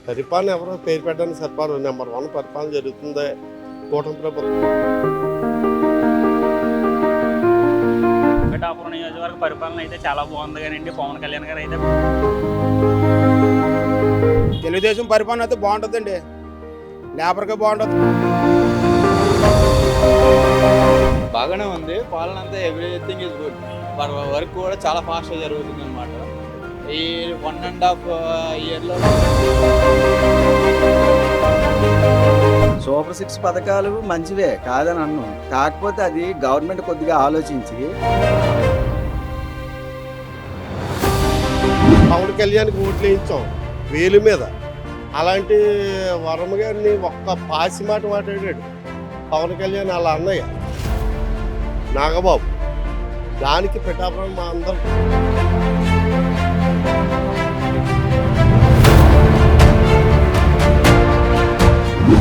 పరిపాలన ఎవరో పేరు పెట్టడానికి సరిపారు. నెంబర్ 1 పరిపాలన జరుగుతుంది కూటమి ప్రభుత్వం. పిఠాపురం నియోజకవర్గ పరిపాలన అయితే చాలా బాగుంది కానండి. పవన్ కళ్యాణ్ గారు అయితే తెలుగుదేశం పరిపాలన అయితే బాగుంటుందండి, లేబర్గా బాగుంటుంది. బాగానే ఉంది పాలన అంతా, ఎవ్రీథింగ్ ఇస్ గుడ్. వర్క్ కూడా చాలా ఫాస్ట్గా జరుగుతుంది అనమాట. ఈ 1.5 ఇయర్లో సూపర్ 6 పథకాలు మంచివే కాదని అన్నాం. కాకపోతే అది గవర్నమెంట్ కొద్దిగా ఆలోచించి పవన్ కళ్యాణ్కి ఓట్లు వేయించాం వేలు మీద. అలాంటి వరమ గారిని ఒక్క పాసి మాట మాట్లాడాడు పవన్ కళ్యాణ్ అలా అన్నయ్య నాగబాబు. దానికి పిఠాపురం మా అందరం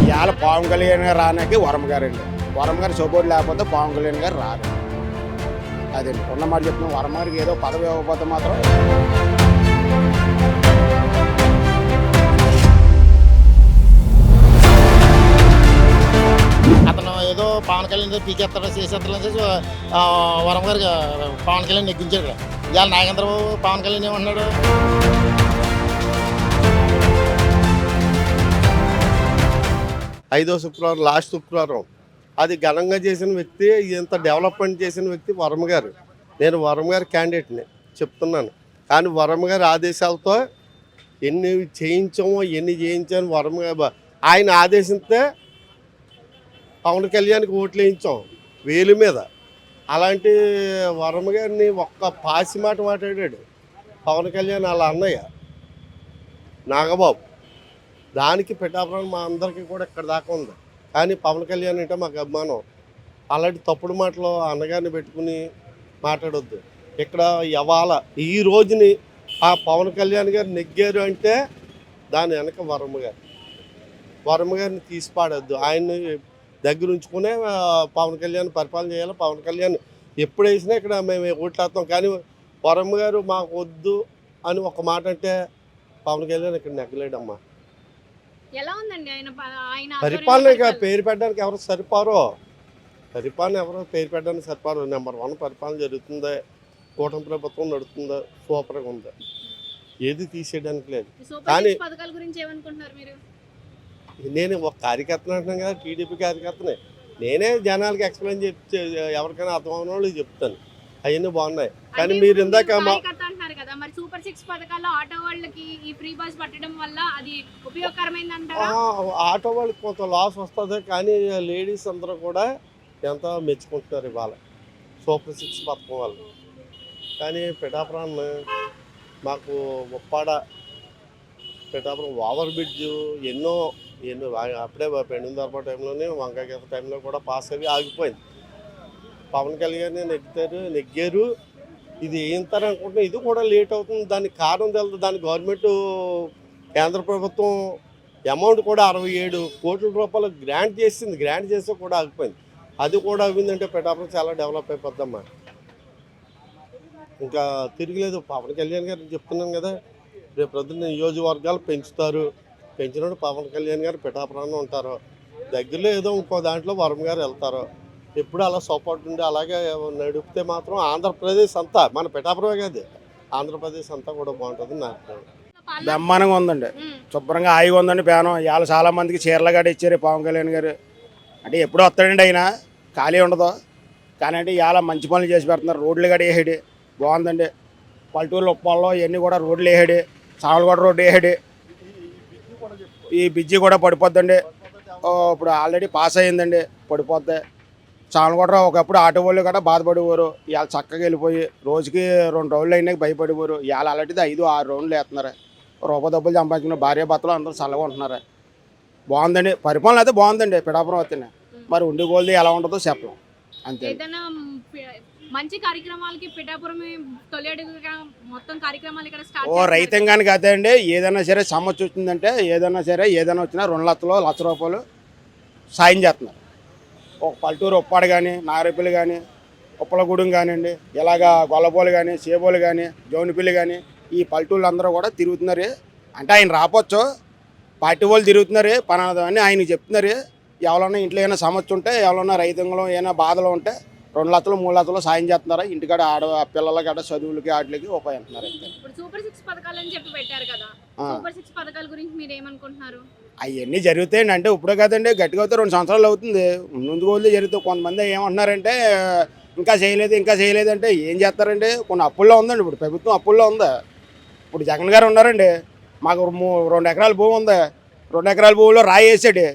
ఇవాళ పవన్ కళ్యాణ్ గారు రానాకి వరమ గారండి. వరమ గారు సపోర్ట్ లేకపోతే పవన్ కళ్యాణ్ గారు రారు. అదండి ఉన్నమాట చెప్తున్నాం. వరమ గారికి ఏదో పదవి ఇవ్వకపోతే మాత్రం అతను ఏదో పవన్ కళ్యాణ్ పీకేస్తాడో చేసేస్తాడో చేసి వరం గారు పవన్ కళ్యాణ్ నెగ్గించాడు. ఇవాళ నాగేంద్రబాబు పవన్ కళ్యాణ్ ఏమన్నాడు? ఐదో శుక్రవారం లాస్ట్ శుక్రవారం అది ఘనంగా చేసిన వ్యక్తి, ఇంత డెవలప్మెంట్ చేసిన వ్యక్తి వరమ గారు. నేను వరమ గారి క్యాండిడేట్ని చెప్తున్నాను. కానీ వరమ గారి ఆదేశాలతో ఎన్ని చేయించామో ఎన్ని చేయించాను వరమ ఆయన ఆదేశిస్తే పవన్ కళ్యాణ్కి ఓట్లు వేయించాం వేలు మీద. అలాంటి వరమ గారిని ఒక్క పాసి మాట మాట్లాడాడు పవన్ కళ్యాణ్ అలా అన్నయ్య నాగబాబు. దానికి పిఠాపురం మా అందరికీ కూడా ఇక్కడ దాకా ఉంది. కానీ పవన్ కళ్యాణ్ అంటే మాకు అభిమానం. అలాంటి తప్పుడు మాటలు అన్నగారిని పెట్టుకుని మాట్లాడొద్దు. ఇక్కడ ఇవాళ ఈ రోజుని ఆ పవన్ కళ్యాణ్ గారు నెగ్గారు అంటే దాని వెనక వరమ గారిని తీసి పాడొద్దు. ఆయన్ని దగ్గర ఉంచుకునే పవన్ కళ్యాణ్ పరిపాలన చేయాలి. పవన్ కళ్యాణ్ ఎప్పుడు వేసినా ఇక్కడ మేము ఓట్లేస్తాం. కానీ వరమ గారు మాకు వద్దు అని ఒక మాట అంటే పవన్ కళ్యాణ్ ఇక్కడ నెగ్గలేడమ్మా. ఎలా ఉందండి ఆయన పరిపాలన పేరు పెట్టడానికి ఎవరు సరిపారో, పరిపాలన ఎవరో పేరు పెట్టడానికి సరిపారు. నెంబర్ 1 పరిపాలన జరుగుతుంది కూటమి ప్రభుత్వం నడుతుందా సూపర్గా ఉంది. ఏది తీసేయడానికి లేదు. కానీ పథకాల గురించి ఏమనుకుంటున్నారు మీరు? నేను ఒక కార్యకర్తను అంటున్నాను కదా, టీడీపీ కార్యకర్తనే. నేనే జనాలకి ఎక్స్ప్లెయిన్ చెప్తే ఎవరికైనా అర్థం అవన వాళ్ళు చెప్తాను. అవన్నీ బాగున్నాయి. కానీ మీరు ఇందాక అంటున్నారు కదా, మరి సూపర్ 6 పథకాల్లో ఆటో వాళ్ళకి ఈ ఫ్రీ బస్ పట్టడం వల్ల అది ఉపయోగకరమైందంటారా? ఆటో వాళ్ళకి కొంత లాస్ వస్తుంది. కానీ లేడీస్ అందరూ కూడా ఎంతో మెచ్చుకుంటున్నారు ఇవాళ సూపర్ 6 పథకం వాళ్ళు. కానీ పిఠాపురాన్ని మాకు ఉప్పాడ పిఠాపురం ఓవర్ బ్రిడ్జ్ ఎన్నో అప్పుడే పెండిందర్ప టైంలోనే వంకాయ టైంలో కూడా పాస్ అవి ఆగిపోయింది. పవన్ కళ్యాణ్ నెగ్గారు. ఇది వేయింతారు అనుకుంటున్నా. ఇది కూడా లేట్ అవుతుంది. దానికి కారణం తెలుసు. దాని గవర్నమెంట్ కేంద్ర ప్రభుత్వం అమౌంట్ కూడా 67 కోట్ల రూపాయలు గ్రాంట్ చేసింది. గ్రాంట్ చేస్తే కూడా ఆగిపోయింది. అది కూడా అయిందంటే పిఠాపురం చాలా డెవలప్ అయిపోద్దమ్మా. ఇంకా తిరిగిలేదు. పవన్ కళ్యాణ్ గారు చెప్తున్నాను కదా, రేపు పొద్దున్న నియోజకవర్గాలు పెంచినప్పుడు పవన్ కళ్యాణ్ గారు పిఠాపురాన్ని ఉంటారు. దగ్గరలో ఏదో ఇంకో దాంట్లో వరమ గారు వెళ్తారు. ఎప్పుడు అలా సపోర్ట్ ఉండి అలాగే నడిపితే మాత్రం ఆంధ్రప్రదేశ్ అంతా, మన పిఠాపురమే కాదు ఆంధ్రప్రదేశ్ అంతా కూడా బాగుంటుంది నా అభిప్రాయం. బ్రహ్మాండంగా ఉందండి, శుభ్రంగా హాయిగా ఉందండి. ప్యానం ఇవాళ చాలా మందికి చీరలు గడ ఇచ్చారు పవన్ కళ్యాణ్ గారు. అంటే ఎప్పుడూ వస్తాడండి ఆయన, ఖాళీ ఉండదు. కానీ అంటే ఇవాళ మంచి పనులు చేసి పెడుతున్నారు. రోడ్లు గడ వేసాడు, బాగుందండి. పల్లెటూరు ఉప్పాల్లో ఇవన్నీ కూడా రోడ్లు వేసాడు. సామలగూడ రోడ్డు వేసాడు. ఈ బ్రిడ్జి కూడా పడిపోద్దండి. ఇప్పుడు ఆల్రెడీ పాస్ అయ్యిందండి, పడిపోద్ది. సామలగూడ ఒకప్పుడు ఆటో వాళ్ళు కూడా బాధపడేవారు. ఇవాళ చక్కగా వెళ్ళిపోయి రోజుకి 2 రౌండ్లు అయినాక భయపడేవారు. ఇవాళ అలాంటిది 5-6 రౌండ్లు వేస్తున్నారు. రూపాయి డబ్బులు సంపాదించుకున్న భార్య భర్తలు అందరూ చల్లగా ఉంటున్నారు. బాగుందండి, పరిపాలన అయితే బాగుందండి పిఠాపురం వస్తేనే. మరి ఉండి గోల్ది ఎలా ఉంటుందో చెప్పలేం అంతే. మంచి కార్యక్రమాలకి పిఠాపురం తొలి అడుగుగా మొత్తం కార్యక్రమాలు ఇక్కడ స్టార్ట్. రైతాంగానికి అదే అండి. ఏదైనా సరే సమస్య వచ్చిందంటే ఏదైనా వచ్చినా 2 లక్షలు 1 లక్ష రూపాయలు సాయం చేస్తున్నారు. ఒక పల్లెటూరు ఉప్పాడు కానీ, నాగరపల్లి కానీ, ఉప్పలగూడెం కానివ్వండి, ఇలాగా గొల్లబోలు కానీ, సేబోలు కానీ, జౌనిపల్లి కానీ, ఈ పల్లెటూళ్ళు అందరూ కూడా తిరుగుతున్నారు. అంటే ఆయన రాపోవచ్చు, పార్టీ వాళ్ళు తిరుగుతున్నారు పలానా అని ఆయనకి చెప్తున్నారు. ఎవరన్నా ఇంట్లో ఏమైనా సమస్య ఉంటే, ఎవరన్నా రైతాంగంలో ఏమైనా బాధలు ఉంటే 2 లక్షలు 3 లక్షలు సాయం చేస్తున్నారా, ఇంటికాడ పిల్లలకి అట చదువులకి వాటికి ఉపయోగిస్తున్నారు. ఇప్పుడు సూపర్ 6 పథకాలు అని చెప్పి పెట్టారు కదా, సూపర్ 6 పథకాల గురించి మీరు ఏమనుకుంటున్నారు? అవన్నీ జరుగుతాయండి. అంటే ఇప్పుడే కదండి, గట్టిగా అయితే 2 సంవత్సరాలు అవుతుంది. ముందు రోజులు జరుగుతాయి. కొంతమంది ఏమంటున్నారంటే ఇంకా చేయలేదు అంటే ఏం చేస్తారండి? కొన్ని అప్పుల్లో ఉందండి. ఇప్పుడు ప్రభుత్వం అప్పుల్లో ఉంది. ఇప్పుడు జగన్ గారు ఉన్నారండి, మాకు 2 ఎకరాల భూమి ఉంది. 2 ఎకరాల భూమిలో రాయి వేసాడు.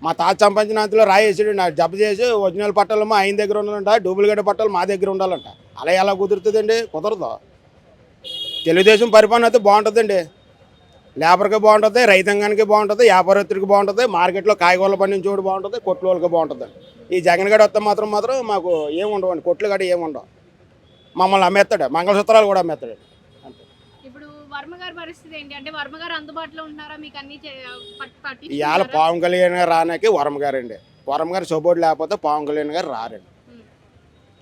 మా తాత సంపాదించిన అంతలో రాయి వేసాడు. నాకు జబ్బ చేసి ఒరిజినల్ పట్టాలు ఆయన దగ్గర ఉండాలంట, డూప్లికేట్ పట్టాలు మా దగ్గర ఉండాలంట. అలా ఎలా కుదురుతుందండి? కుదరదు. తెలుగుదేశం పరిపాలన అయితే బాగుంటుందండి. లేబర్కి బాగుంటుంది, రైతాంగానికి బాగుంటుంది, వ్యాపారస్తుడికి బాగుంటుంది, మార్కెట్లో కాయగూరలు పండించేవాడు బాగుంటుంది, కొట్ల వాళ్ళకి బాగుంటుంది. ఈ జగన్ గడ వస్తే మాత్రం మాకు ఏమి ఉండవండి. కొట్లు గడ ఏమి ఉండవు. మమ్మల్ని అమ్మేస్తాడు, మంగళసూత్రాలు కూడా అమ్మేస్తాడు. అంతే. ఇప్పుడు వర్మ గారి పరిస్థితి ఏంటి? అంటే వర్మ గారు అందుబాటులో ఉన్నారా? మీకు అన్ని ఇవాళ పవన్ కళ్యాణ్ గారు రానాకి వరమ గారండి. వరమ గారు సపోర్ట్ లేకపోతే పవన్ కళ్యాణ్ గారు రారండి.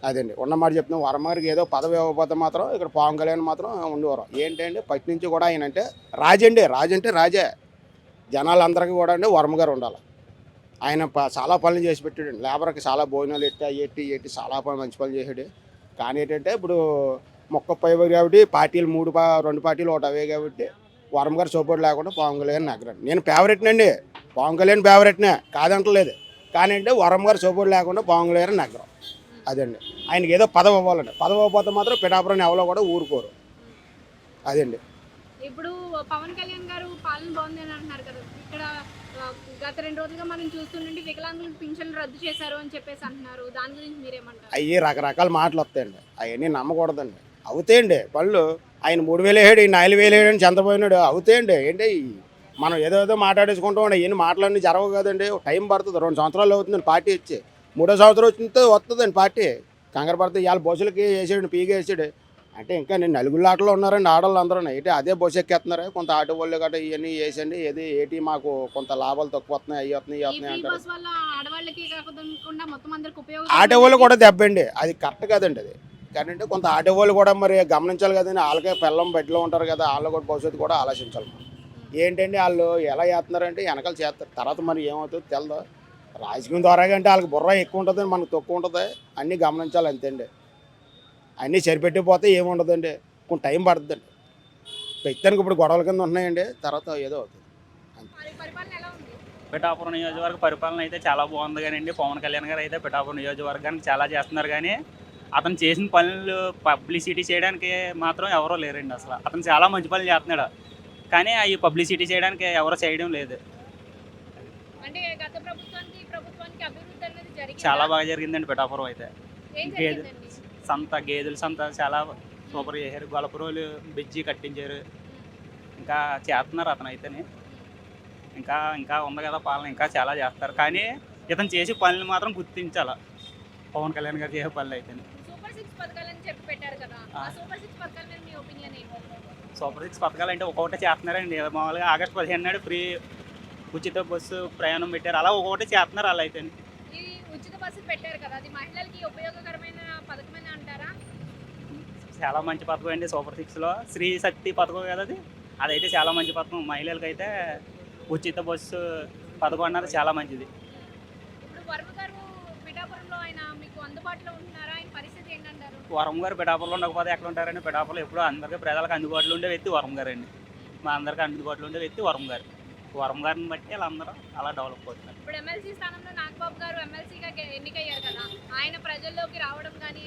అదండి ఉన్నమాట చెప్తున్నాం. వరమ గారికి ఏదో పదవి ఇవ్వకపోతే మాత్రం ఇక్కడ పవన్ కళ్యాణ్ మాత్రం ఉండేవారు. ఏంటంటే ఫస్ట్ నుంచి కూడా ఆయన అంటే రాజు అంటే రాజే. జనాలందరికీ కూడా అండి వరమ గారు ఉండాలి. ఆయన చాలా పనులు చేసి పెట్టాడు. లేబర్కి చాలా భోజనాలు ఎట్టి చాలా మంచి పనులు చేశాడు. కానీ ఏంటంటే ఇప్పుడు మొక్క పైవు కాబట్టి పార్టీలు 2 పార్టీలు ఒకటి అవే కాబట్టి వరమ గారు సపోర్ట్ లేకుండా పవన్ కళ్యాణ్ నగరండి. నేను ఫేవరెట్నండి, పవన్ కళ్యాణ్ ఫేవరెట్నే కాదంటలేదు. కానీ అంటే వరమ గారు సపోర్ట్ లేకుండా పవన్ కళ్యాణ్ నగరం. అదండి. ఆయనకి ఏదో పదవి ఇవ్వాలండి. పదవి ఇవ్వకపోతే మాత్రం పిఠాపురం ఎవరో కూడా ఊరుకోరు. అదండి. ఇప్పుడు పవన్ కళ్యాణ్ గారు పాలన బాగుంది అని అంటున్నారు కదా, ఇక్కడ గత 2 రోజులుగా మనం చూస్తుంటే వికలాంగులకు పింఛన్లు రద్దు చేశారు అని చెప్పేసి అంటున్నారు. దాని గురించి మీరేమంటారు? అవి రకరకాల మాటలు వస్తాయండి. అవన్నీ నమ్మకూడదండి. అవుతాయండి పనులు. ఆయన 3,000 వేసాడు, ఈయన 4,000 వేసాడు అని చంద్రపోయినాడు. అవుతాయండి. ఏంటి మనం ఏదో మాట్లాడేసుకుంటాం. ఇవన్నీ మాటలన్నీ జరగవు కదండి. టైం పడుతుంది. 2 సంవత్సరాలు అవుతుందండి పార్టీ వచ్చి. 3వ సంవత్సరం వచ్చిందో వస్తుందండి పార్టీ. కంగారు పడితే ఇవాళ బస్సులకి వేసాడు, పీగా వేసాడు అంటే ఇంకా నేను నలుగురు ఆటలో ఉన్నారండి ఆడవాళ్ళు అందరూ. అయితే అదే బస్సు ఎక్కేస్తున్నారు. కొంత ఆటో వాళ్ళు గట్రా ఇవన్నీ వేసండి. ఏటి మాకు కొంత లాభాలు తక్కువ వస్తున్నాయి, అవి వస్తున్నాయి అంటారు. ఆటో వాళ్ళు కూడా దెబ్బండి. అది కరెక్ట్ కదండి. అది కానీ అంటే కొంత ఆటో వాళ్ళు కూడా మరి గమనించాలి కదండి. వాళ్ళకే పిల్లం బెడ్లో ఉంటారు కదా, వాళ్ళు కూడా భవిష్యత్తు కూడా ఆలోచించాలి. ఏంటండి వాళ్ళు ఎలా చేస్తున్నారంటే వెనకాల చేస్తారు. తర్వాత మరి ఏమవుతుందో తెలదు. రాజకీయం ద్వారా అంటే వాళ్ళకి బుర్ర ఎక్కువ ఉంటుంది, మనకు తక్కువ ఉంటుంది. అన్నీ గమనించాలి అంతే అండి. అన్నీ సరిపెట్టిపోతే ఏముండదండి. కొంచెం టైం పడుతుందండి. ప్రస్తుతానికి ఇప్పుడు గొడవల కింద ఉంటున్నాయండి. తర్వాత ఏదో అవుతుంది. పిఠాపురం నియోజకవర్గ పరిపాలన అయితే చాలా బాగుంది కానండి. పవన్ కళ్యాణ్ గారు అయితే పిఠాపురం నియోజకవర్గానికి చాలా చేస్తున్నారు. కానీ అతను చేసిన పనులు పబ్లిసిటీ చేయడానికి మాత్రం ఎవరో లేరండి. అసలు అతను చాలా మంచి పనులు చేస్తున్నాడు, కానీ అవి పబ్లిసిటీ చేయడానికి ఎవరో చేయడం లేదు. చాలా బాగా జరిగిందండి పిఠాపురం అయితే. గేదెల సంత చాలా సూపర్ చేశారు. గొలపరోలు బ్రిడ్జి కట్టించారు. ఇంకా చేస్తున్నారు అతను అయితేనే. ఇంకా ఉంది కదా పాలన, ఇంకా చాలా చేస్తారు. కానీ ఇతను చేసే పనులు మాత్రం గుర్తించాలి. పవన్ కళ్యాణ్ గారు చేసే పనులు అయితే సూపర్ 6 పథకాలు అంటే ఒక్కొక్కటి చేస్తున్నారండి. మామూలుగా ఆగస్టు 15 నాడు ఫ్రీ ఉచిత బస్సు ప్రయాణం పెట్టారు. అలా ఒక్కొక్కటి చేస్తున్నారు. అలా అయితే చాలా మంచి పథకం అండి. సూపర్ 6లో శ్రీ శక్తి పథకం కదా అది. అదైతే చాలా మంచి పథకం. మహిళలకు అయితే ఉచిత బస్సు పథకం అన్నది చాలా మంచిది. వరం గారు పిఠాపురంలో ఉండకపోతే ఎక్కడ ఉంటారండి? పిఠాపురంలో ఎప్పుడు అందరికీ ప్రజలకు అందుబాటులో ఉండే వ్యక్తి వరం గారు అండి. మా అందరికీ అందుబాటులో ఉండే వ్యక్తి వరం గారు. వరం గారిని బట్టి వాళ్ళందరూ అలా డెవలప్ అవుతున్నారు. ఇప్పుడు ఎమ్మెల్సీ స్థానంలో నాగబాబు గారు ఎమ్మెల్సీగా ఎన్నికయ్యారు కదా, ఆయన ప్రజల్లోకి రావడం కానీ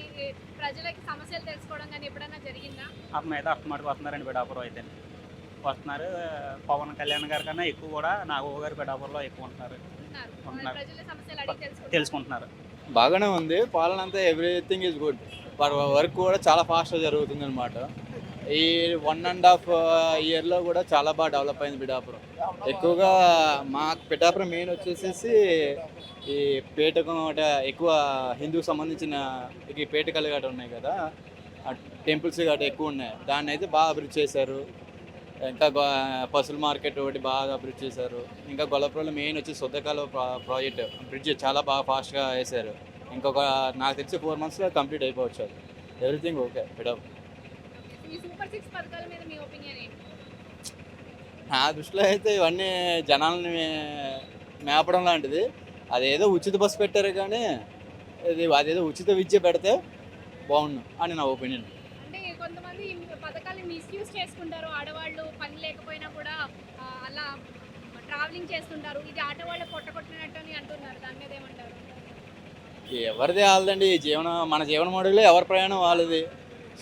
ప్రజలకి సమస్యలు తెలుసుకోవడం కానీ ఎప్పుడైనా జరిగిందా? అతను అయితే అర్థమాటికి వస్తున్నారండి. పిఠాపురం అయితే వస్తున్నారు. పవన్ కళ్యాణ్ గారి కన్నా ఎక్కువ కూడా నాగబాబు గారు పిఠాపురంలో ఎక్కువ ఉంటున్నారు. తెలుసుకుంటున్నారు. బాగానే ఉంది పాలన అంతా. Everything is good. వర్క్ కూడా చాలా ఫాస్ట్గా జరుగుతుంది అనమాట. ఈ 1.5 ఇయర్లో కూడా చాలా బాగా డెవలప్ అయింది పిఠాపురం. ఎక్కువగా మా పిఠాపురం మెయిన్ వచ్చేసేసి ఈ పేటకం ఎక్కువ హిందూకి సంబంధించిన ఈ పేటకలు గట్రా ఉన్నాయి కదా, టెంపుల్స్ గట్రా ఎక్కువ ఉన్నాయి. దాన్ని అయితే బాగా అభివృద్ధి చేశారు. ఇంకా పశువుల మార్కెట్ ఒకటి బాగా అభివృద్ధి చేశారు. ఇంకా గొల్లపురంలో మెయిన్ వచ్చి శుద్ధకాల ప్రాజెక్ట్ బ్రిడ్జ్ చాలా బాగా ఫాస్ట్గా వేశారు. ఇంకొక నాకు తెలిసి 4 monthsలో కంప్లీట్ అయిపోవచ్చు. అది ఎవ్రీథింగ్ ఓకే పిఠాపురం. నా దృష్టిలో అయితే ఇవన్నీ జనాల్ని మేపడం లాంటిది. అదేదో ఉచిత బస్సు పెట్టారు కానీ అదేదో ఉచిత విద్య పెడితే బాగుండు అని నా ఒపీనియన్. అంటే కొంతమంది ఈ పథకాలు మిస్యూజ్ చేసుకుంటారు, ఆడవాళ్ళు పని లేకపోయినా కూడా అలా ట్రావెలింగ్ చేస్తుంటారు, ఇది ఆడవాళ్ళ పొట్టకొట్టినట్టు అని అంటున్నారు, దాని మీద ఏమంటారు? ఎవరిది వాళ్ళదండి మన జీవన మోడల్లో ఎవరి ప్రయాణం వాళ్ళది.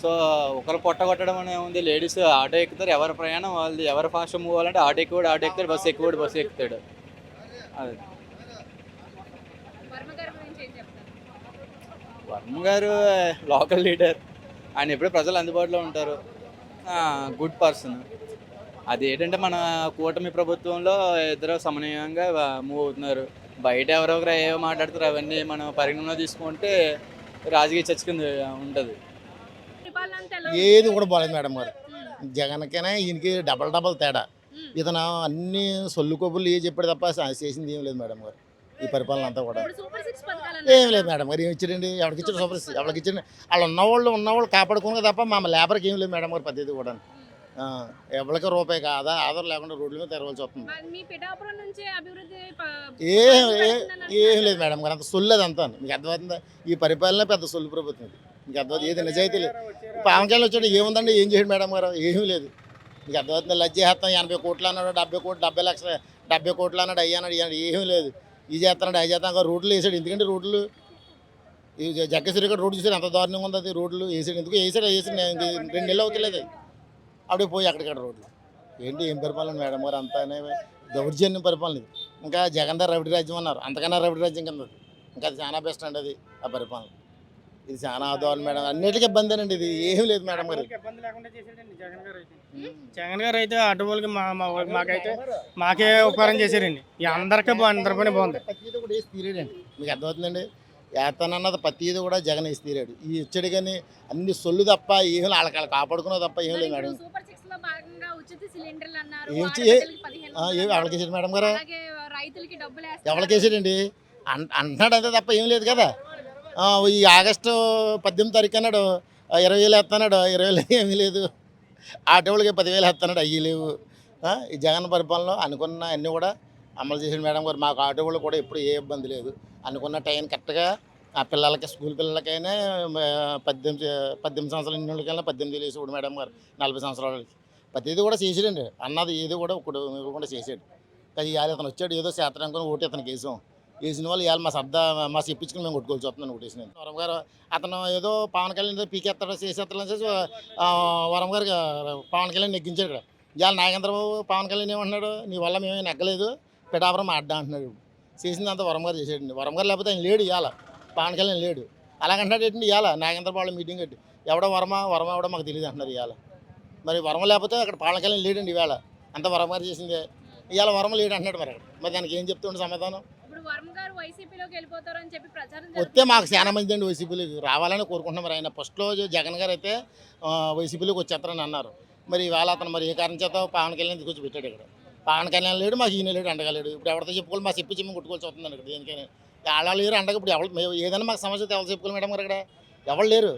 సో ఒకరు పొట్ట కొట్టడం అనే ఉంది. లేడీస్ ఆటో ఎక్కుతారు, ఎవరి ప్రయాణం వాళ్ళది. ఎవరు ఫాస్ట్ మూవ్ అవ్వాలంటే ఆటో ఎక్కుతాడు, బస్సు బస్సు ఎక్కుతాడు. అది వర్మ గారి గురించి ఏం చెప్తారు? వర్మ గారు లోకల్ లీడర్, ఆయన ఎప్పుడూ ప్రజలు అందుబాటులో ఉంటారు, గుడ్ పర్సన్. అది ఏంటంటే మన కూటమి ప్రభుత్వంలో ఇద్దరు సమన్వయంగా మూవ్ అవుతున్నారు. బయట ఎవరొకరు ఏవో మాట్లాడతారు, అవన్నీ మనం పరిగణలో తీసుకుంటే రాజకీయ చర్చ కింద ఉంటుంది. పరిపాలన అంతా ఎలా ఏది కూడా బాగాలేదు మేడం గారు. జగన్కైనా ఈయనకి డబల్ తేడా. ఇతను అన్ని సొల్లు కొబ్బులు ఏ చెప్పాడు తప్ప చేసింది ఏం లేదు మేడం గారు. ఈ పరిపాలన అంతా కూడా ఇప్పుడు సూపర్ 6 పథకాలు ఏం అన్నారు. లేదు మేడం గారు. ఏమి ఇచ్చారండి? ఎవరికి ఇచ్చారు? సూపర్ సిక్స్ ఎవరికి ఇచ్చారండి? వాళ్ళు ఉన్నవాళ్ళు కాపాడుకునే తప్ప మా లేబర్కి ఏం లేదు మేడం గారు పద్ధతి కూడా. ఎవరికి రూపాయి కాదా ఆధారం లేకుండా రోడ్ల మీద తిరగాల్సి వస్తుంది. మరి మీ పిఠాపురం నుంచే అభివృద్ధి ఏం లేదు మేడం గారు. అంత సొల్లు అదంతా మీకు అర్థమవుతుందా? ఈ పరిపాలన పెద్ద సొల్లు ప్రభుత్వం ఇది. మీకు అర్థమవుతుంది? ఏది నిజాయితీ లేదు. పవన్ కళ్యాణ్ వచ్చాడు, ఏముందండి? ఏం చేయడు మేడం గారు? ఏమీ లేదు. మీకు అర్థమవుతుంది? లజ్జ చేస్తాం 80 కోట్లు అన్నాడు, 70 లక్షలు 70 కోట్లు అన్నాడు, అయ్యాడు ఏమీ లేదు. ఇది చేస్తున్నాడు, అవి చేస్తాం. రోడ్లు వేసాడు. ఎందుకంటే రోడ్లు ఈ జగ్గశ్రీ రోడ్డు చూసాడు ఎంత దారుణంగా ఉంది. అది రోడ్లు వేసాడు. ఎందుకు వేసాడు 2 నెలలు అవుతలేదు. అప్పుడే పోయి అక్కడిక్కడ రోడ్లు ఏంటి? ఏం పరిపాలన మేడం గారు? అంతానే దౌర్జన్యం పరిపాలన ఇది. ఇంకా జగన్ గారు రవిడి రాజ్యం అన్నారు, అంతకన్నా రవిడి రాజ్యం కింద అది. ఇంకా అది చాలా బెస్ట్ అండి అది. ఆ పరిపాలన ఇది చాలా ఆదోళన మేడం. అన్నిటికీ ఇబ్బంది అండి. ఇది ఏమీ లేదు మేడం గారు. ఇబ్బంది లేకుండా చేసాడండి జగన్ గారు అయితే ఆటో వాళ్ళకి మాకైతే మాకే ఉపకారం చేశారండి. అందరికీ అందరి పని బాగుంది. ప్రతిదీ కూడా వేసి తీరాడండి. మీకు అర్థమవుతుందండి? ఏతనన్నది ప్రతిదీ కూడా జగన్ వేసి తీరాడు. ఈ ఇచ్చడి కానీ అన్ని సొల్లు తప్ప ఏమి వాళ్ళకి కాపాడుకున్నది తప్ప ఏం లేదు మేడం. సూపర్ 6 లో భాగంగా ఉచిత సిలిండర్లు అన్నారు, ఏమి ఆడపిల్లలకి 1500 ఎవరికి వేసాడు మేడం గారు? అలాగే రైతులకి డబ్బులు ఎవరికి వేసాడండి? అంటున్నాడు అంతే తప్ప ఏం లేదు కదా. ఈ ఆగస్టు 18 తారీఖు అన్నాడు 20,000 వేస్తున్నాడు, 20,000 ఏమీ లేదు. ఆటోళ్ళకి 10,000 వేస్తున్నాడు, అయ్యి లేవు. ఈ జగన్ పరిపాలనలో అనుకున్న అన్నీ కూడా అమలు చేసాడు మేడం గారు. మాకు ఆటో వాళ్ళు కూడా ఎప్పుడు ఏ ఇబ్బంది లేదు. అనుకున్న టైం కరెక్ట్గా ఆ పిల్లలకి స్కూల్ పిల్లలకైనా 18 సంవత్సరాల వాళ్ళకైనా 18,000 వేసాడు మేడం గారు. 40 సంవత్సరాల వాళ్ళకి ప్రతిదీ కూడా చేసాడండి. అన్నది ఏది కూడా ఒకటి ఇవ్వకుండా చేసాడు. కానీ ఇవాళ ఇతను వచ్చాడు ఏదో శాతం అనుకుని ఓటు ఇతనికి వేసిన వాళ్ళు ఇవాళ మా చెప్పించుకుని మేము కొట్టుకోవాల్సి వస్తున్నాను ఓటేసిన వరం గారు. అతను ఏదో పవన్ కళ్యాణ్ పీకేస్తాడో చేసేస్తాడని చేసి వరం గారు పవన్ కళ్యాణ్ నెగ్గించాడు ఇక్కడ. ఇవాళ నాగేంద్రబాబు పవన్ కళ్యాణ్ ఏమంటున్నాడు? నీ వల్ల మేమే నెగ్గలేదు, పిఠాపురం అడ్డా అంటున్నాడు. చేసిందంతా వరం గారు చేసాడండి. వరం గారు లేకపోతే ఆయన లేడు, ఇవాళ పవన్ కళ్యాణ్ లేడు. అలాగంటాడు ఏంటండి? ఇవాళ నాగేంద్రబాబు మీటింగ్ పెట్టి ఎవడో వర్మ ఎవడో మాకు తెలియదు అంటున్నారు ఇవాళ. మరి వరం లేకపోతే అక్కడ పవన్ కళ్యాణ్ లేడండి. ఇవాళ అంత వరం గారు చేసిందే. ఇవాళ వరం లేడు అంటున్నాడు. మరి దానికి ఏం చెప్తుండే సమాధానం? వర్మ గారు వైసీపీలోకి వెళ్ళిపోతారు అని చెప్పి ప్రచారం వస్తే మాకు చాలా మంది అండి వైసీపీలోకి రావాలని కోరుకుంటున్నాం. మరి ఆయన ఫస్ట్లో జగన్ గారు అయితే వైసీపీలోకి వచ్చేస్తారని అన్నారు. మరి ఇవాళ అతను మరి ఏ కారణం చేత పవన్ కళ్యాణ్ తీసుకొచ్చి పెట్టాడు ఇక్కడ. పవన్ కళ్యాణ్ లేడు, మాకు ఈయన లేడు, అండగలేడు. ఇప్పుడు ఎవరితో చెప్పుకోవాలి? మా చెప్పి మేము కొట్టుకోవాల్సి వస్తుందండి ఇక్కడ. దేనికైనా వాళ్ళ లేరు అండగా. ఇప్పుడు ఏదైనా మాకు సమస్య ఎవరు చెప్పుకోవాలి మేడం గారు? ఇక్కడ ఎవరు లేరు.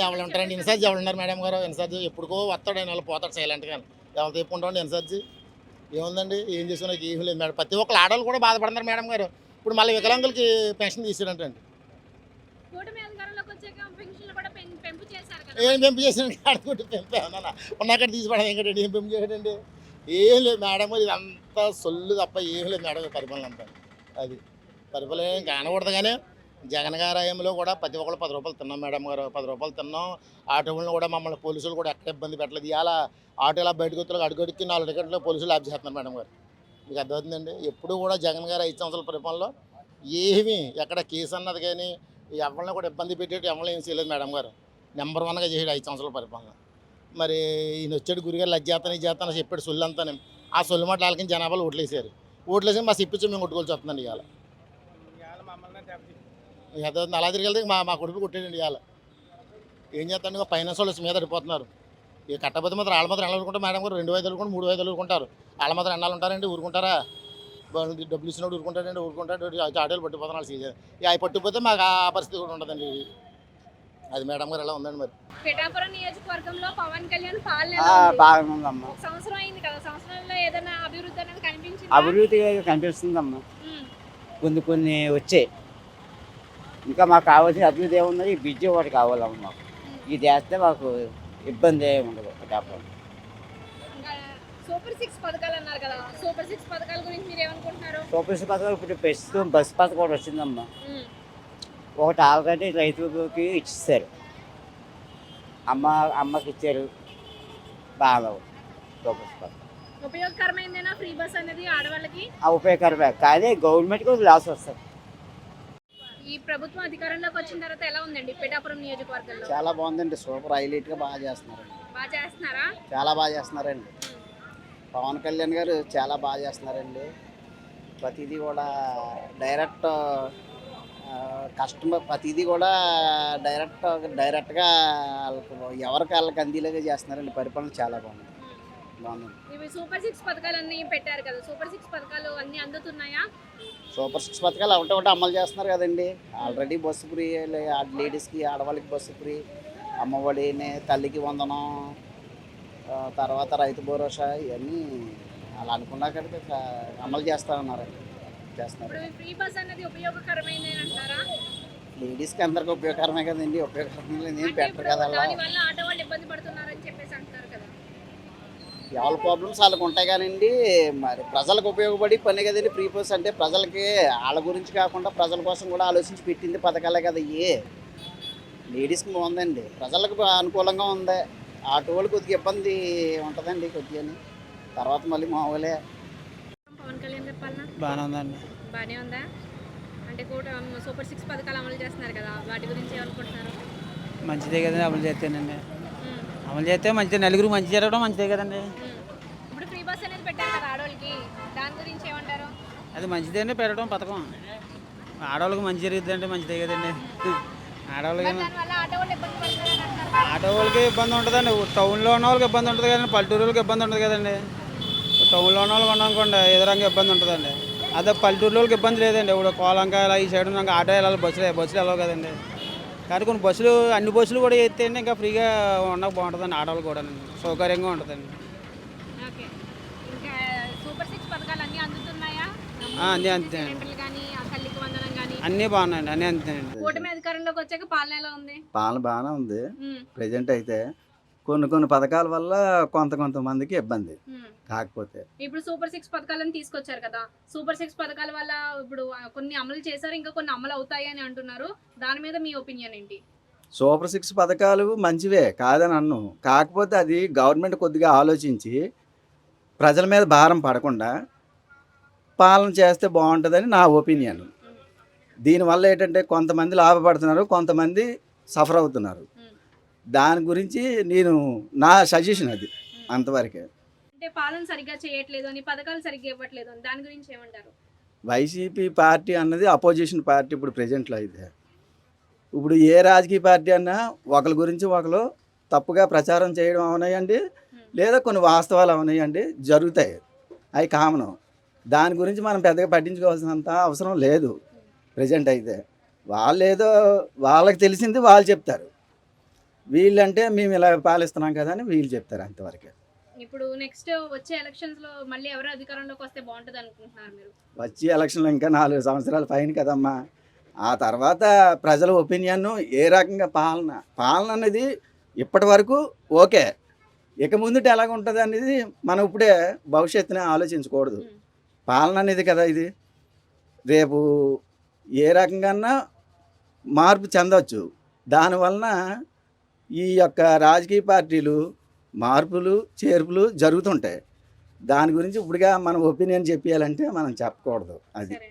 ఎవరు ఉంటారండి? ఇన్ఛార్జ్ ఎవరు ఉన్నారు మేడం గారు? ఇన్ఛార్జ్ ఎప్పుడుకో వస్తాడు ఆయన, వాళ్ళు పోతాడు సైలెంట్గా. ఎవరు చెప్పుకుంటామండి ఇన్ఛార్జ్? ఏముందండి? ఏం చేసుకున్నా ఏమీ లేదు మేడం. ప్రతి ఒక్కరు ఆడవాళ్ళు కూడా బాధపడుతున్నారు మేడం గారు. ఇప్పుడు మళ్ళీ వికలాంగులకి పెన్షన్ తీసాడంటండి. ఏం పెంపు చేసాడు? ఆడుకుంటూ పెంపు ఏమన్నా ఉన్నాక తీసిపడదు ఏంటండి? ఏం పెంపు చేయడండి? ఏం లేదు మేడం గారు. ఇదంతా సొల్లు తప్ప ఏం లేదు మేడం గారు. పరిపాలన అంతా అది పరిపాలన ఏం కానకూడదు. కానీ జగన్ గారి హయాంలో కూడా ప్రతి ఒక్కరు 10 రూపాయలు తిన్నాం మేడం గారు. 10 రూపాయలు తిన్నాం. ఆటోలను కూడా మమ్మల్ని పోలీసులు కూడా ఎక్కడ ఇబ్బంది పెట్టలేదు. ఇలా ఆటో ఇలా బయటకు వచ్చి అడుగడికి 4 టికెట్లు పోలీసులు ఆఫ్ చేస్తున్నారు మేడం గారు. మీకు అర్థమవుతుందండి? ఎప్పుడు కూడా జగన్ గారు 5 సంవత్సరాల పరిపాలనలో ఏమీ ఎక్కడ కేసు అన్నది కానీ ఎవరిని కూడా ఇబ్బంది పెట్టేట్టు ఎవరిని ఏం చేయలేదు మేడం గారు. నెంబర్ 1గా చేసాడు 5 సంవత్సరాల పరిపాలన. మరి ఈయన వచ్చాడు గురిగారు లజ్జేస్తాను చేస్తాను చెప్పాడు సొల్లు అంతానే. ఆ సొల్లు మాట వాళ్ళకి జనాభాలు ఓట్లేసారు. ఓట్లేసి మా చెప్పించి మేము కొట్టుకోవాల్సి వస్తుందండి ఇవాళ. అలా తిరిగి వెళ్తే మా కొడుకు కొట్టాడండి ఇవాళ. ఏం చేస్తాను? ఫైనాన్స్ వాళ్ళు మీద పడిపోతున్నారు. ఇక కట్టబోతే మాత్రం వాళ్ళ మాత్రం ఎలా ఊరుకుంటారు మేడం గారు? 2 5 3 5 ఊరుకుంటారు. వాళ్ళ మాత్రం ఎన్నాళ్ళు ఉంటారండి? ఊరుకుంటారా? డబ్బులు ఇచ్చినప్పుడు ఊరుకుంటాడండి, ఊరుకుంటాడు. ఆటోలు పట్టిపోతున్నారు. ఇక అవి పట్టిపోతే మాకు ఆ పరిస్థితి కూడా ఉండదండి. అది మేడం గారు ఎలా ఉందండి మరి. పిఠాపురం నియోజకవర్గంలో పవన్ కళ్యాణ్ పాలన ఆ, ఎలా ఉంది? బాగానే ఉందమ్మా. ఒక సంవత్సరం అయింది కదా, సంవత్సరంలో ఏదైనా అభివృద్ధి అనేది కనిపించింది? అభివృద్ధి కనిపిస్తుందమ్మా. కొన్ని వచ్చాయి. ఇంకా మాకు కావాల్సిన అభివృద్ధి ఏమున్నది, ఈ బ్రిడ్జి ఒకటి కావాలమ్మా మాకు. ఇది వేస్తే మాకు ఇబ్బంది ఏమి ఉండదు పిఠాపురం. సూపర్ 6 పథకాలు అన్నారు కదా, సూపర్ 6 పథకాల గురించి మీరు ఏమనుకుంటున్నారు? సూపర్ సిక్స్ పథకం ఇప్పుడు ప్రస్తుతం బస్ పథకం కూడా వచ్చిందమ్మా. ఉమ్, ఒకటి ఆల్రెడీ రైతులకి ఇచ్చేసారు, అమ్మకి ఇచ్చారు. బాగా సూపర్ సిక్స్ పథకం ఉపయోగకరమైందేనా ఫ్రీ బస్ అనేది ఆడవాళ్ళకి? ఆ ఉపయోగకరమే, కానీ గవర్నమెంట్కి లాస్ వస్తుంది. ఈ ప్రభుత్వం అధికారంలోకి వచ్చిన తర్వాత ఎలా ఉందండి పిఠాపురం నియోజకవర్గంలో? చాలా బాగుందండి, సూపర్ హైలైట్గా బాగా చేస్తున్నారండి. బాగా చేస్తున్నారా? చాలా బాగా చేస్తున్నారండి. పవన్ కళ్యాణ్ గారు చాలా బాగా చేస్తున్నారండి. ప్రతిదీ కూడా డైరెక్ట్ కస్టమర్, ప్రతిదీ కూడా డైరెక్ట్గా వాళ్ళకి అందేలాగా చేస్తున్నారండి. పరిపాలన చాలా బాగుంది. ఇవి సూపర్ 6 పథకాలు అన్ని పెట్టారు కదా, సూపర్ 6 పథకాలు అన్ని అందుతున్నాయా? సూపర్ 6 పథకాలు ఒకటి అమలు చేస్తున్నారు కదండి. ఆల్రెడీ బస్సు ఫ్రీ, లేడీస్కి ఆడవాళ్ళకి బస్సు ఫ్రీ, అమ్మఒడిని, తల్లికి వందనం, తర్వాత రైతు భరోసా, ఇవన్నీ అలా అనుకున్నాక అమలు చేస్తున్నారు. ఇప్పుడు ఫ్రీ బస్ అనేది ఉపయోగకరమైంది అంటారా? లేడీస్కి అందరికి ఉపయోగకరమే కదండి. ఉపయోగకరమైన అంటే బెటర్ ఇప్పుడు కదా. దానివల్ల ఆటో వాళ్ళు ఇబ్బంది పడుతున్నారని చెప్పేసి అంటున్నారు కదా. ఎవరి ప్రాబ్లమ్స్ వాళ్ళకి ఉంటాయి కానండి, మరి ప్రజలకు ఉపయోగపడి పని కదండి. ఫ్రీ బస్ అంటే ప్రజలకి వాళ్ళ గురించి కాకుండా ప్రజల కోసం కూడా ఆలోచించి పెట్టింది పథకాలే కదా ఇవి. లేడీస్కి బాగుందండి, ప్రజలకు అనుకూలంగా ఉంది. ఆటో వాళ్ళు కొద్దిగా ఇబ్బంది ఉంటుందండి కొద్దిగా, తర్వాత మళ్ళీ మామూలే. పవన్ కళ్యాణ్ గారి పాలన బాగానే ఉందండి. బాగానే ఉందా? అంటే కూడా సూపర్ 6 పథకాలు అమలు చేస్తున్నారు కదా, వాటి గురించి ఏమనుకుంటున్నారు? మంచిదే కదండి అమలు చేస్తేనండి. ఉమ్, అమలు చేస్తే మంచిదే, నలుగురు మంచి జరగడం మంచిదే కదండి. ఇప్పుడు ఫ్రీ బస్ అనేది పెట్టారు కదా ఆడవాళ్ళకి, దాని గురించి ఏమంటారు? అది మంచిదేండి పెట్టడం పథకం. ఆడవాళ్ళకి మంచి జరుగుతుంది అంటే మంచిదే కదండి. ఆడవాళ్ళకి దానివల్ల ఆటో వాళ్ళు ఇబ్బంది పడుతున్నారని అంటారు కదా. ఆటో వాళ్ళకి ఇబ్బంది ఉంటుందండి. టౌన్లో ఉన్న వాళ్ళకి ఇబ్బంది ఉంటుంది కదండి, పల్లెటూరు వాళ్ళకి ఇబ్బంది ఉంటుంది కదండి. టౌన్లో ఉన్న వాళ్ళకి ఉన్నానుకోండి ఏదో రంగా ఇబ్బంది ఉంటుందండి. అదే పల్లెటూరు వాళ్ళకి ఇబ్బంది లేదండి. ఇప్పుడు కోలంకాయ ఈ సైడ్ ఉన్నాక ఆటో వెళ్ళాలి, బస్సులు వెళ్ళవు కదండి. కానీ కొన్ని బస్సులు, అన్ని బస్సులు కూడా ఎత్తే ఇంకా ఫ్రీగా ఉండక బాగుంటుందండి. ఆడవాళ్ళు కూడా సౌకర్యంగా ఉంటుందండి. ఓకే, ఇంకా సూపర్ 6 పథకాలు అన్నీ అందుతున్నాయా? అన్నీ అంతే. సిలిండర్లు కానీ, ఆ తల్లికి వందనం కానీ అన్నీ బాగున్నాయండి, అన్నీ అంతేనండి. కూటమి అధికారంలోకి వచ్చాక పాలన ఎలా ఉంది? పాలన బాగానే ఉంది. ఉమ్, ప్రజెంట్ అయితే కొన్ని పథకాల వల్ల కొంతమందికి ఇబ్బంది. ఉమ్. కాకపోతే ఇప్పుడు సూపర్ 6 పథకాలను తీసుకొచ్చారు కదా, సూపర్ 6 పథకాల వల్ల ఇప్పుడు కొన్ని అమలు చేశారు, ఇంకా కొన్ని అమలు అవుతాయి అని అంటున్నారు. దాని మీద మీ ఒపీనియన్ ఏంటి? సూపర్ 6 పథకాలు మంచివే కాదని అన్ను. కాకపోతే అది గవర్నమెంట్ కొద్దిగా ఆలోచించి ప్రజల మీద భారం పడకుండా పాలన చేస్తే బాగుంటుందని నా ఒపీనియన్. దీనివల్ల ఏంటంటే కొంతమంది లాభపడుతున్నారు, కొంతమంది సఫర్ అవుతున్నారు. దాని గురించి నా సజెషన్ అది అంతవరకే. అంటే పాలన సరిగ్గా చేయట్లేదు అని, పథకాలు సరిగ్గా ఇవ్వట్లేదు అని, దాని గురించి ఏమంటారు? వైసీపీ పార్టీ అన్నది అపోజిషన్ పార్టీ ఇప్పుడు ప్రజెంట్లో అయితే. ఇప్పుడు ఏ రాజకీయ పార్టీ అన్నా ఒకరి గురించి ఒకరు తప్పుగా ప్రచారం చేయడం అవునాయండి, లేదా కొన్ని వాస్తవాలు అవునాయండి, జరుగుతాయి. అవి కామను. దాని గురించి మనం పెద్దగా పట్టించుకోవాల్సినంత అవసరం లేదు ప్రజెంట్ అయితే. వాళ్ళేదో వాళ్ళకి తెలిసింది వాళ్ళు చెప్తారు, వీళ్ళంటే మేము ఇలా పాలిస్తున్నాం కదా అని వీళ్ళు చెప్తారు అంతవరకే. ఇప్పుడు నెక్స్ట్ వచ్చే ఎలక్షన్స్ లో మళ్ళీ ఎవరు అధికారంలోకి వస్తే బాగుంటుంది అనుకుంటున్నారు మీరు? వచ్చే ఎలక్షన్లో ఇంకా 4 సంవత్సరాల పైన కదమ్మా. ఆ తర్వాత ప్రజల ఒపీనియన్ ఏ రకంగా పాలన అనేది ఇప్పటి వరకు ఓకే, ఇక ముందుట ఎలాగ ఉంటుంది అనేది మనం ఇప్పుడే భవిష్యత్తుని ఆలోచించకూడదు. పాలన అనేది కదా ఇది, రేపు ఏ రకంగా మార్పు చెందవచ్చు. దానివలన ఈ యొక్క రాజకీయ పార్టీలు మార్పులు చేర్పులు జరుగుతుంటాయి. దాని గురించి ఇప్పుడుగా మనం ఒపీనియన్ చెప్పాలంటే మనం చెప్పకూడదు అది.